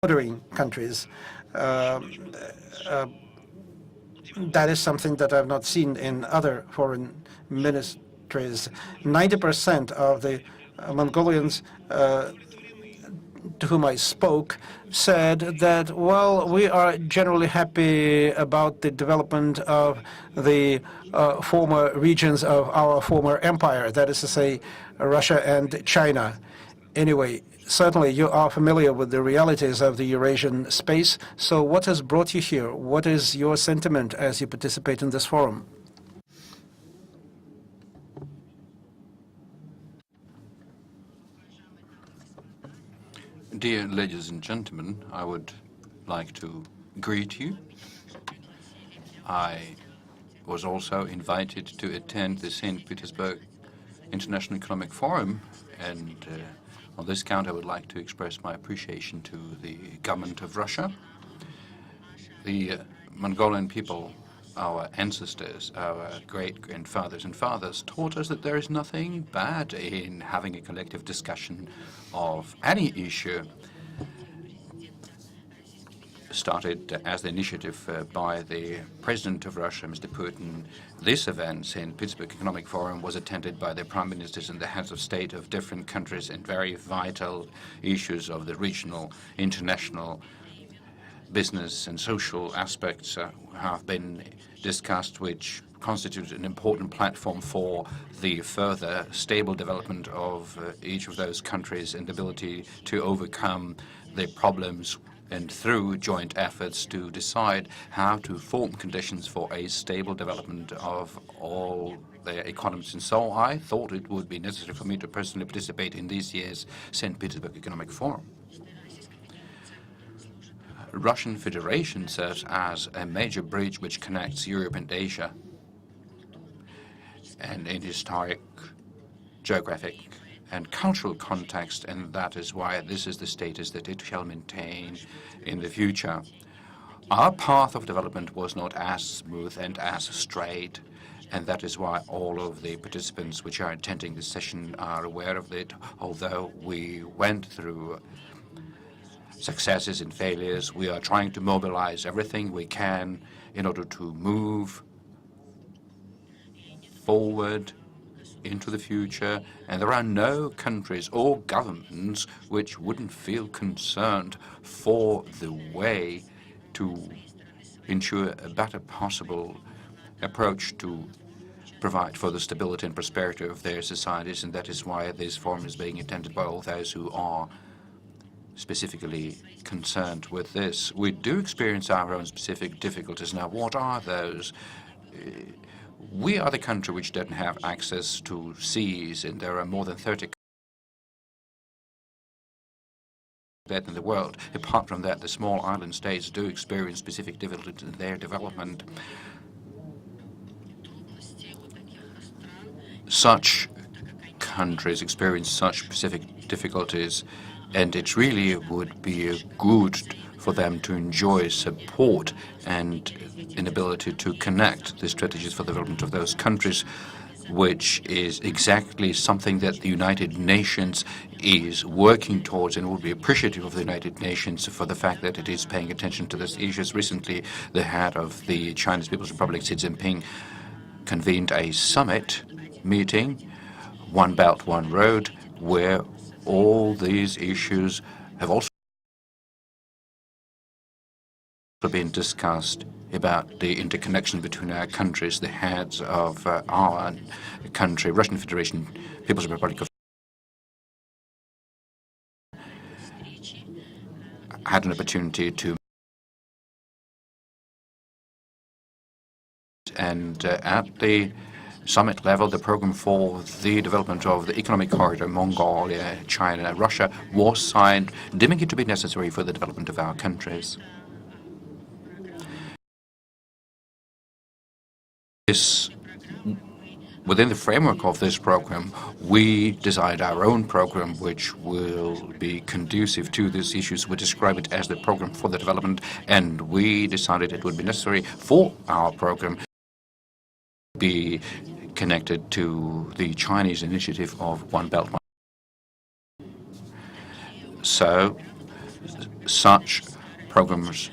bordering countries. That is something that I've not seen in other foreign ministries. 90% of the Mongolians to whom I spoke said that, well, we are generally happy about the development of the former regions of our former empire, that is to say, Russia and China. Anyway, certainly you are familiar with the realities of the Eurasian space. So what has brought you here? What is your sentiment as you participate in this forum? Dear ladies and gentlemen, I would like to greet you. I was also invited to attend the St. Petersburg International Economic Forum, and on this count I would like to express my appreciation to the government of Russia. The Mongolian people, our ancestors, our great-grandfathers and fathers, taught us that there is nothing bad in having a collective discussion of any issue. Started as the initiative by the President of Russia, Mr. Putin. This event, St. Petersburg Economic Forum, was attended by the prime ministers and the heads of state of different countries, and very vital issues of the regional, international, business and social aspects have been discussed, which constitute an important platform for the further stable development of each of those countries and the ability to overcome the problems, and through joint efforts to decide how to form conditions for a stable development of all their economies. And so I thought it would be necessary for me to personally participate in this year's St. Petersburg Economic Forum. Russian Federation serves as a major bridge which connects Europe and Asia, and in historic, geographic, and cultural context, and that is why this is the status that it shall maintain in the future. Our path of development was not as smooth and as straight, and that is why all of the participants which are attending this session are aware of it. Although we went through successes and failures, we are trying to mobilize everything we can in order to move forward into the future, and there are no countries or governments which wouldn't feel concerned for the way to ensure a better possible approach to provide for the stability and prosperity of their societies, and that is why this forum is being attended by all those who are specifically concerned with this. We do experience our own specific difficulties. Now, what are those? We are the country which doesn't have access to seas, and there are more than 30 that in the world. Apart from that, the small island states do experience specific difficulties in their development. Such countries experience such specific difficulties, and it really would be good for them to enjoy support and an ability to connect the strategies for the development of those countries, which is exactly something that the United Nations is working towards, and would be appreciative of the United Nations for the fact that it is paying attention to these issues. Recently, the head of the Chinese People's Republic, Xi Jinping, convened a summit meeting, One Belt, One Road, where all these issues have also been discussed about the interconnection between our countries. The heads of our country, Russian Federation, People's Republic of had an opportunity to, and at the summit level, the program for the development of the economic corridor, Mongolia, China, Russia, was signed, deeming it to be necessary for the development of our countries. Within the framework of this program, we designed our own program, which will be conducive to these issues. We describe it as the program for the development, and we decided it would be necessary for our program to be connected to the Chinese initiative of One Belt, One. So such programs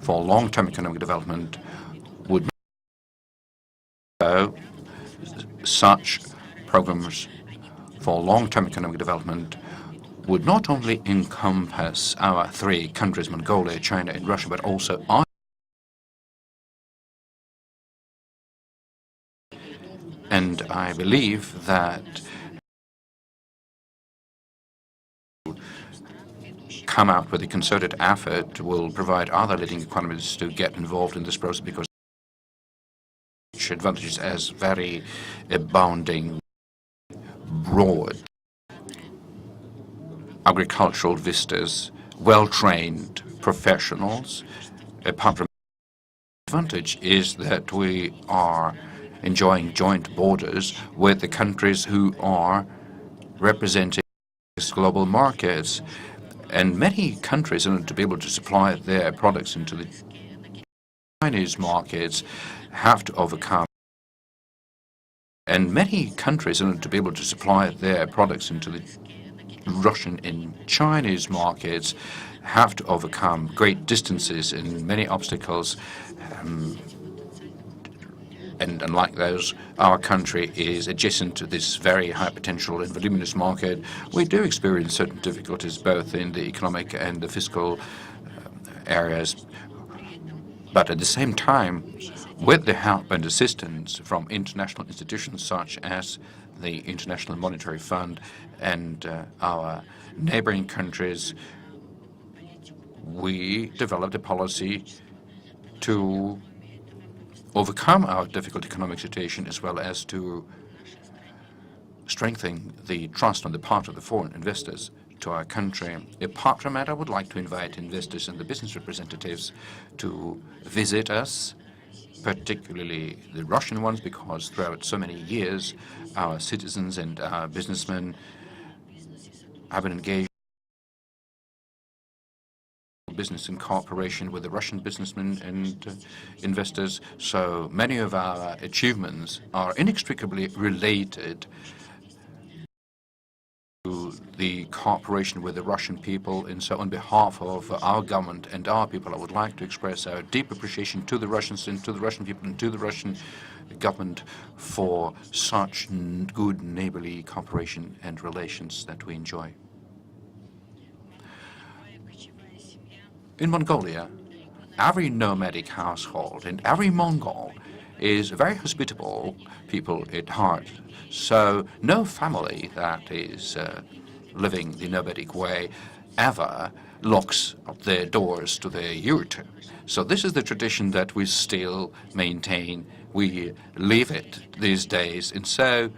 for long-term economic development would such programs for long-term economic development would not only encompass our three countries, Mongolia, China, and Russia, but also our. And I believe that come out with a concerted effort will provide other leading economies to get involved in this process, because advantages as very abounding, broad agricultural vistas, well-trained professionals. Apart from advantage is that we are enjoying joint borders with the countries who are representing global markets. And many countries, in order to be able to supply their products into the Chinese markets, have to overcome. And many countries, in order to be able to supply their products into the Russian and Chinese markets, have to overcome great distances and many obstacles. And unlike those, our country is adjacent to this very high potential and voluminous market. We do experience certain difficulties both in the economic and the fiscal areas. But at the same time, with the help and assistance from international institutions such as the International Monetary Fund and our neighboring countries, we developed a policy to overcome our difficult economic situation, as well as to strengthen the trust on the part of the foreign investors to our country. Apart from that, I would like to invite investors and the business representatives to visit us, particularly the Russian ones, because throughout so many years, our citizens and our businessmen have been engaged business in cooperation with the Russian businessmen and investors. So many of our achievements are inextricably related to the cooperation with the Russian people. And so on behalf of our government and our people, I would like to express our deep appreciation to the Russians and to the Russian people and to the Russian government for such good neighborly cooperation and relations that we enjoy. In Mongolia, every nomadic household and every Mongol is very hospitable people at heart. So no family that is living the nomadic way ever locks their doors to their yurt. So this is the tradition that we still maintain. We live it these days. And so,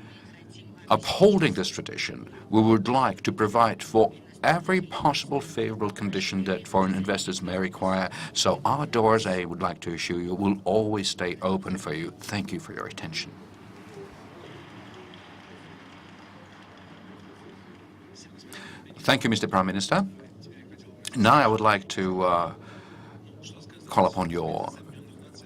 upholding this tradition, we would like to provide for every possible favorable condition that foreign investors may require. So our doors, I would like to assure you, will always stay open for you. Thank you for your attention. Thank you, Mr. Prime Minister. Now I would like to call upon your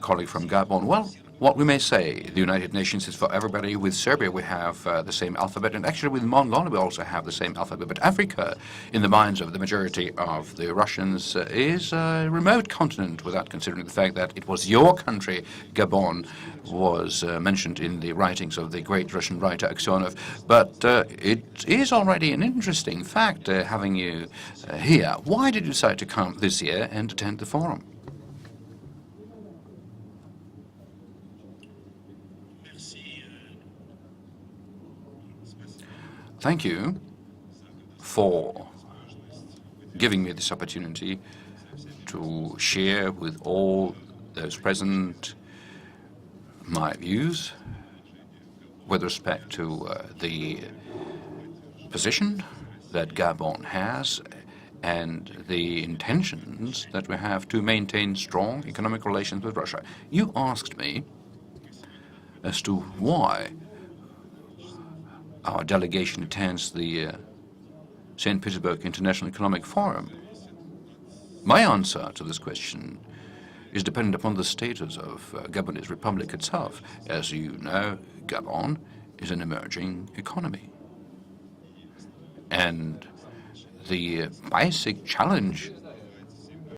colleague from Gabon. Well, what we may say, the United Nations is for everybody. With Serbia, we have the same alphabet, and actually with Mongolia, we also have the same alphabet. But Africa, in the minds of the majority of the Russians, is a remote continent, without considering the fact that it was your country, Gabon, was mentioned in the writings of the great Russian writer Aksionov. But it is already an interesting fact having you here. Why did you decide to come this year and attend the forum? Thank you for giving me this opportunity to share with all those present my views with respect to the position that Gabon has and the intentions that we have to maintain strong economic relations with Russia. You asked me as to why our delegation attends the St. Petersburg International Economic Forum. My answer to this question is dependent upon the status of Gabonese Republic itself. As you know, Gabon is an emerging economy. And The basic challenge